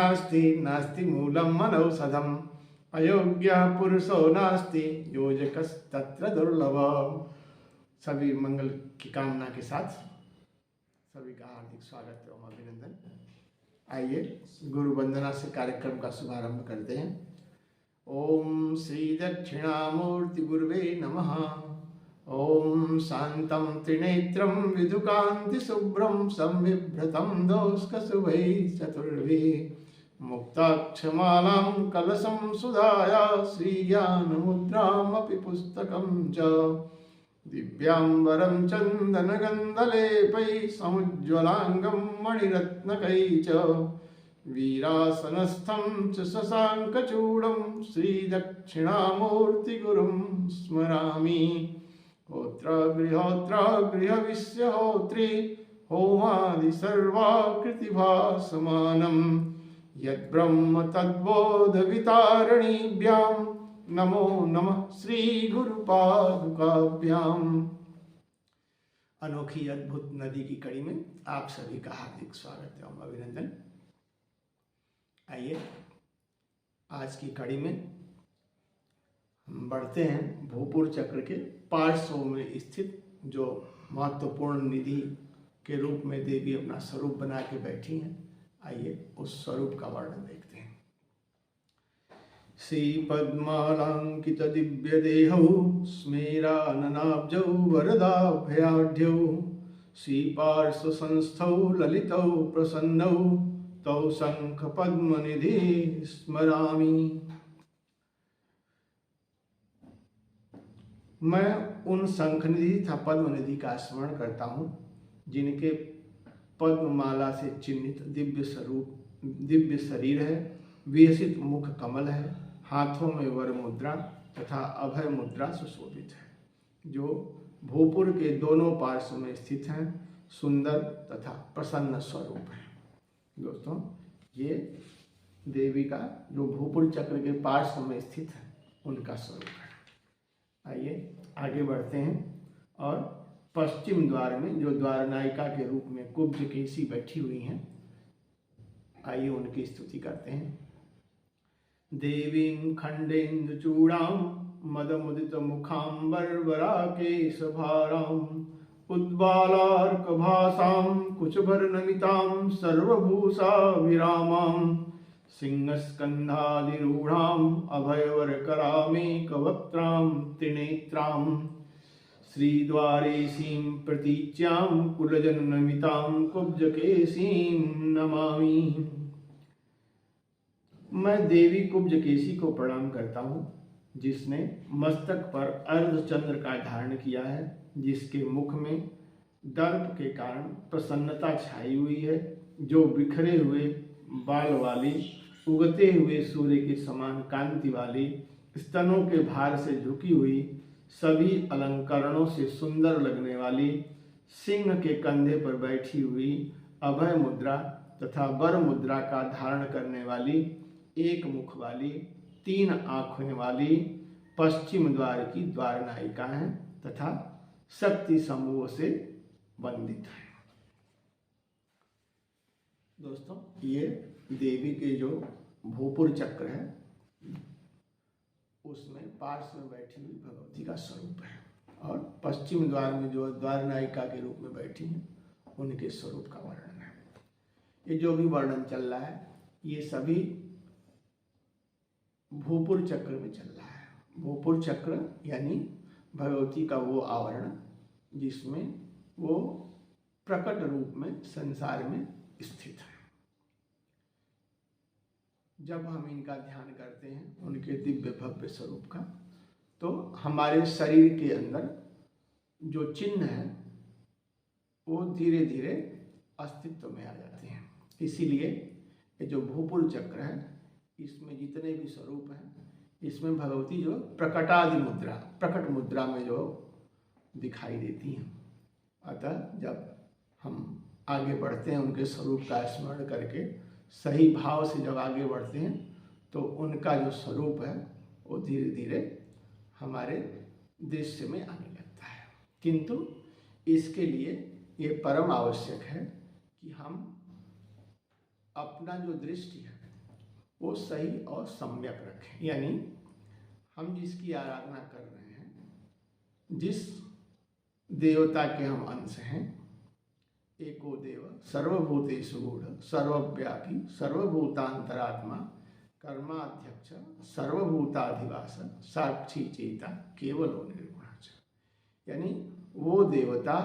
नास्ति नास्ति मूलम मनौषधम अयोग्यः पुरुषो नास्ति योजकस्तत्र दुर्लभम। सभी मंगल की कामना के साथ सभी का हार्दिक स्वागत एवं अभिनंदन। आइए गुरु वंदना से कार्यक्रम का शुभारंभ करते हैं। ओम श्री दक्षिणामूर्ति गुरुवे नमः। ओम शांतं त्रिनेत्रं विदुकांति शुभ्रं संविभ्रतं दोष्कशुभैः चतुर्भिः मुक्ताक्षमालां कलशं सुधाया श्रीज्ञानमुद्रामपि पुस्तकं च दिव्यांबरं चन्दनगन्धलेपैः समुज्ज्वलाङ्गं मणिरत्नकैः च वीरासनस्थं च शशाङ्कचूडं श्रीदक्षिणामूर्तिगुरुं स्मरामि। होत्र गृहविश्यहोत्री होमादि सर्वाकृतिभासमानं यद्ब्रह्म तद्बोधवितारणीभ्यां नमो नमः श्री गुरुपादुकाभ्याम। अनोखी अद्भुत नदी की कड़ी में आप सभी का हार्दिक स्वागत एवं अभिनंदन। आइए आज की कड़ी में हम बढ़ते हैं भूपुर चक्र के पार्श्व में स्थित जो महत्वपूर्ण निधि के रूप में देवी अपना स्वरूप बना के बैठी हैं। आइए उस स्वरूप का वर्णन देखते हैं। श्री पद्मालंकित दिव्य देहौ स्मेराननाब्जौ वरदाभयाढ्यौ श्री पार्श्व संस्थौ ललितौ प्रसन्नौ तौ शंख पद्मनिधि स्मरामि। मैं उन शंखनिधि तथा पद्मनिधि का स्मरण करता हूँ जिनके पद्ममाला से चिन्हित दिव्य शरीर है, विकसित मुख कमल है, हाथों में वर मुद्रा तथा अभय मुद्रा सुशोभित है, जो भूपुर के दोनों पार्श्व में स्थित हैं, सुंदर तथा प्रसन्न स्वरूप है। दोस्तों, ये देवी का जो भूपुर चक्र के पार्श्व में स्थित है उनका स्वरूप है। आइए आगे बढ़ते हैं और पश्चिम द्वार में जो द्वार नायिका के रूप में कुब्जकेशी बैठी हुई हैं, आइए उनकी स्तुति करते हैं। देवीं खंडेन्दुचूड़ां मदमुदित मुखाम्बरवराकेशभारां उद्बालार्कभासां कुचभरनमितां सर्वभूषाभिरामां सिंहस्कन्धादिरूढां अभयवरकरामेकवक्त्रां त्रिनेत्रां श्रीद्वारेशीं प्रतीच्यां कुलजननमितां कुब्जकेशीं नमामि। मैं देवी कुब्जकेशी को प्रणाम करता हूँ, जिसने मस्तक पर अर्धचंद्र का धारण किया है, जिसके मुख में दर्प के कारण प्रसन्नता छाई हुई है, जो बिखरे हुए बाल वाली, उगते हुए सूर्य के समान कांति वाली, स्तनों के भार से झुकी हुई, सभी अलंकरणों से सुंदर लगने वाली, सिंह के कंधे पर बैठी हुई, अभय मुद्रा तथा वर मुद्रा का धारण करने वाली, एक मुख वाली, तीन आंखें वाली पश्चिम द्वार की द्वार नायिका हैं तथा शक्ति समूह से वंदित है। दोस्तों, ये देवी के जो भूपुर चक्र है उसमें पार्श्व में बैठी हुई भगवती का स्वरूप है, और पश्चिम द्वार में जो द्वार नायिका के रूप में बैठी हैं उनके स्वरूप का वर्णन है। ये जो भी वर्णन चल रहा है ये सभी भूपुर चक्र में चल रहा है। भूपुर चक्र यानी भगवती का वो आवरण जिसमें वो प्रकट रूप में संसार में स्थित है। जब हम इनका ध्यान करते हैं उनके दिव्य भव्य स्वरूप का, तो हमारे शरीर के अंदर जो चिन्ह है वो धीरे धीरे अस्तित्व में आ जाते हैं। इसीलिए ये जो भूपुर चक्र है इसमें जितने भी स्वरूप हैं, इसमें भगवती जो प्रकटादि मुद्रा, प्रकट मुद्रा में जो दिखाई देती हैं। अतः जब हम आगे बढ़ते हैं उनके स्वरूप का स्मरण करके सही भाव से जब आगे बढ़ते हैं तो उनका जो स्वरूप है वो धीरे धीरे हमारे दृश्य में आने लगता है। किंतु इसके लिए ये परम आवश्यक है कि हम अपना जो दृष्टि है वो सही और सम्यक रखें। यानी हम जिसकी आराधना कर रहे हैं, जिस देवता के हम अंश हैं, एको देव सर्वभूतेषु गूढ़ सर्वव्यापी सर्वभूतांतरात्मा कर्माध्यक्ष सर्वभूताधिवास साक्षी चेता केवलो निर्गुण। यानी वो देवता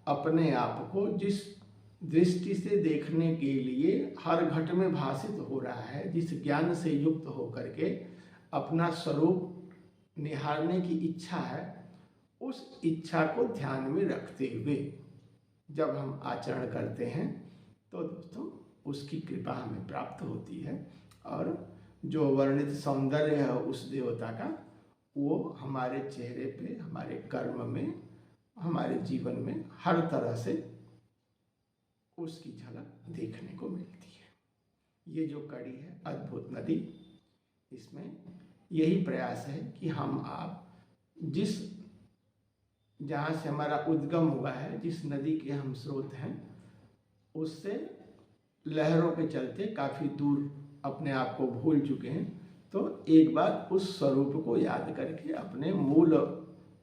अपने आप को जिस दृष्टि से देखने के लिए हर घट में भासित हो रहा है, जिस ज्ञान से युक्त होकर के अपना स्वरूप निहारने की इच्छा है, उस इच्छा को ध्यान में रखते हुए जब हम आचरण करते हैं तो दोस्तों उसकी कृपा हमें प्राप्त होती है और जो वर्णित सौंदर्य है उस देवता का, वो हमारे चेहरे पे, हमारे कर्म में, हमारे जीवन में हर तरह से उसकी झलक देखने को मिलती है। ये जो कड़ी है अद्भुत नदी, इसमें यही प्रयास है कि हम आप जिस जहाँ से हमारा उद्गम हुआ है, जिस नदी के हम स्रोत हैं, उससे लहरों के चलते काफ़ी दूर अपने आप को भूल चुके हैं, तो एक बार उस स्वरूप को याद करके अपने मूल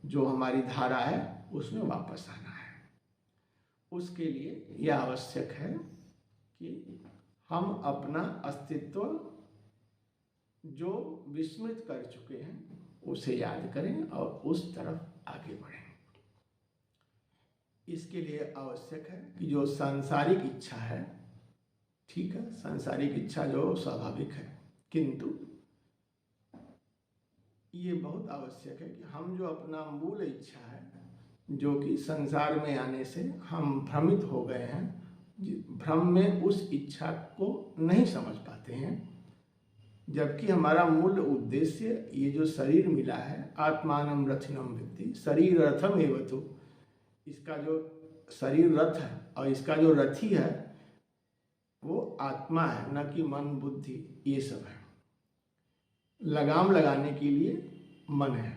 जो हमारी धारा है उसमें वापस आना है। उसके लिए यह आवश्यक है कि हम अपना अस्तित्व जो विस्मृत कर चुके हैं उसे याद करें और उस तरफ आगे बढ़ें। इसके लिए आवश्यक है कि जो सांसारिक इच्छा है, ठीक है, सांसारिक इच्छा जो स्वाभाविक है, किंतु ये बहुत आवश्यक है कि हम जो अपना मूल इच्छा है, जो कि संसार में आने से हम भ्रमित हो गए हैं, भ्रम में उस इच्छा को नहीं समझ पाते हैं, जबकि हमारा मूल उद्देश्य ये जो शरीर मिला है, आत्मानम रथिनम विद्धि शरीर रथम एवतु, इसका जो शरीर रथ है और इसका जो रथी है वो आत्मा है, न कि मन बुद्धि ये सब है। लगाम लगाने के लिए मन है,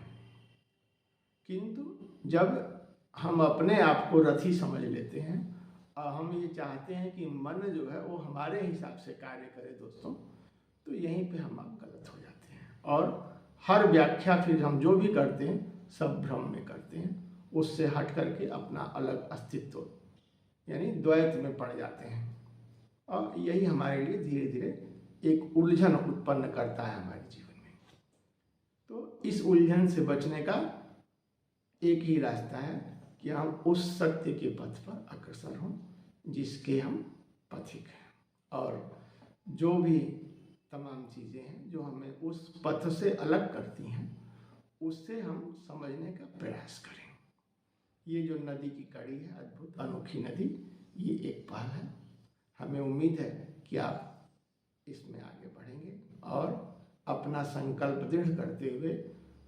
किंतु जब हम अपने आप को रथी समझ लेते हैं और हम ये चाहते हैं कि मन जो है वो हमारे हिसाब से कार्य करे दोस्तों, तो यहीं पे हम आप गलत हो जाते हैं और हर व्याख्या फिर हम जो भी करते हैं सब भ्रम में करते हैं, उससे हट करके अपना अलग अस्तित्व यानी द्वैत में पड़ जाते हैं और यही हमारे लिए धीरे धीरे एक उलझन उत्पन्न करता है हमारे जीवन में। तो इस उलझन से बचने का एक ही रास्ता है कि हम उस सत्य के पथ पर अग्रसर हों जिसके हम पथिक हैं, और जो भी तमाम चीज़ें हैं जो हमें उस पथ से अलग करती हैं उससे हम समझने का प्रयास करें। ये जो नदी की कड़ी है, अद्भुत अनोखी नदी, ये एक पहल है। हमें उम्मीद है कि आप इसमें आगे बढ़ेंगे और अपना संकल्प दृढ़ करते हुए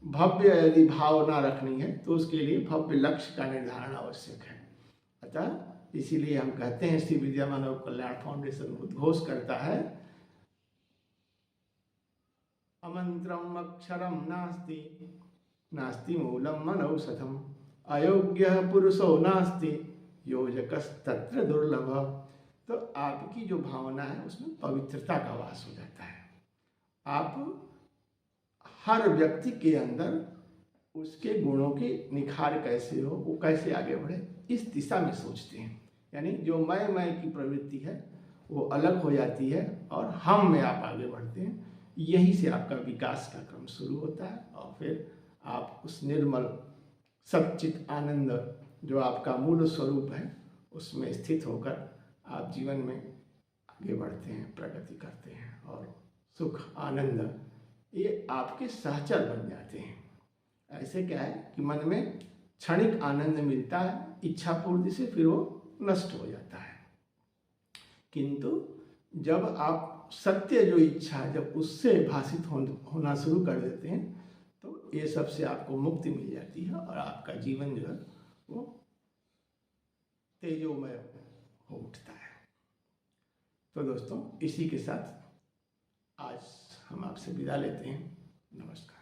भव्य यदि भावना रखनी है तो उसके लिए भव्य लक्ष्य का निर्धारण आवश्यक है। अतः इसीलिए हम कहते हैं श्री विद्या मानव कल्याण फाउंडेशन उद्घोष करता है, अमंत्रम अक्षरम नास्ति नास्ति मूलम मनौषधम अयोग्य पुरुषो नास्ति योजकस्तत्र दुर्लभ। तो आपकी जो भावना है उसमें पवित्रता का वास हो जाता है। आप हर व्यक्ति के अंदर उसके गुणों की निखार कैसे हो, वो कैसे आगे बढ़े, इस दिशा में सोचते हैं। यानी जो मैं की प्रवृत्ति है वो अलग हो जाती है और हम में आप आगे बढ़ते हैं। यही से आपका विकास का क्रम शुरू होता है और फिर आप उस निर्मल सच्चित आनंद जो आपका मूल स्वरूप है उसमें स्थित होकर आप जीवन में आगे बढ़ते हैं, प्रगति करते हैं और सुख आनंद ये आपके सहचर बन जाते हैं। ऐसे क्या है कि मन में क्षणिक आनंद मिलता है इच्छा पूर्ति से, फिर वो नष्ट हो जाता है, किंतु जब आप सत्य जो इच्छा है जब उससे भाषित होना शुरू कर देते हैं तो ये सब से आपको मुक्ति मिल जाती है और आपका जीवन जो है वो तेजोमय हो उठता है। तो दोस्तों इसी के साथ आज हम आपसे विदा लेते हैं। नमस्कार।